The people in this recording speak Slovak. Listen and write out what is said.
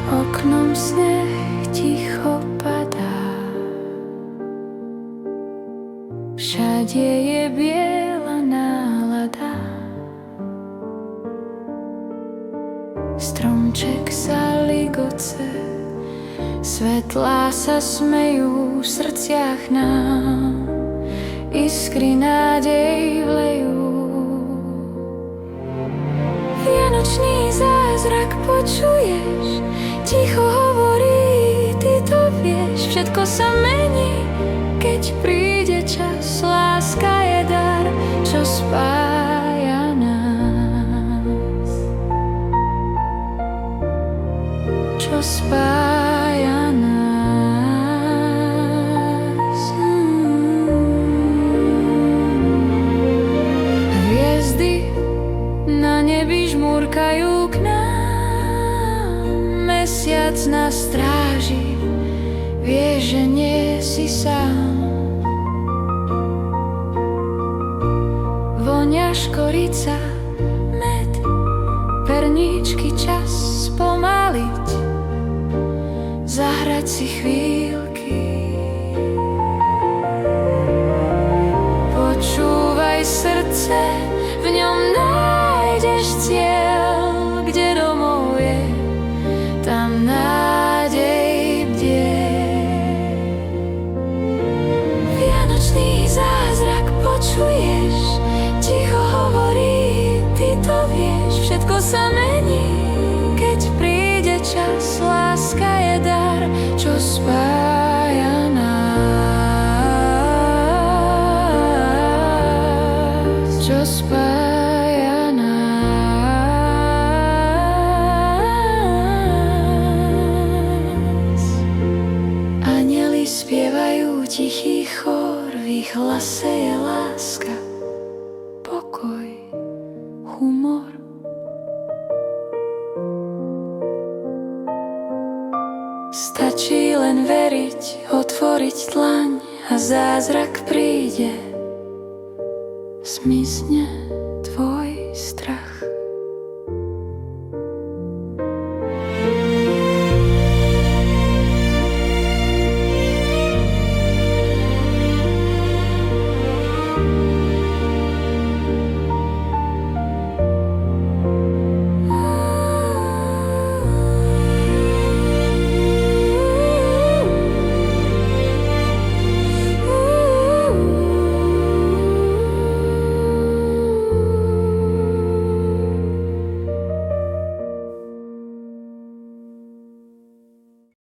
Oknom sneh ticho padá, všade je biela nálada. Stromček sa ligoce, svetlá sa smejú v srdciach nám, iskry nádej vlejú. Vianočný zázrak počuješ, ticho hovorí, ty to vieš. Všetko sa mení, keď príde čas. Láska je dar, čo spája nás, čo spája nás. Hviezdy na nebi žmúrkajú k nám, mesiac na stráži, vieš, že nie si sám. Vonia škorica, med, perníčky, čas spomaliť, zahrať si chvíľky. Počúvaj srdce, v ňom nájdeš cieľ, kde domov je, tam nádej bdie. Vianočný zázrak počuješ, ticho hovorí, ty to vieš. Všetko sa mení, keď príde čas. Láska je dar, čo spája nás, čo spája nás. Anjeli spievajú tichý chór, v ich hlase je láska, pokoj, humor. Stačí len veriť, otvoriť dlaň a zázrak príde, zmizne.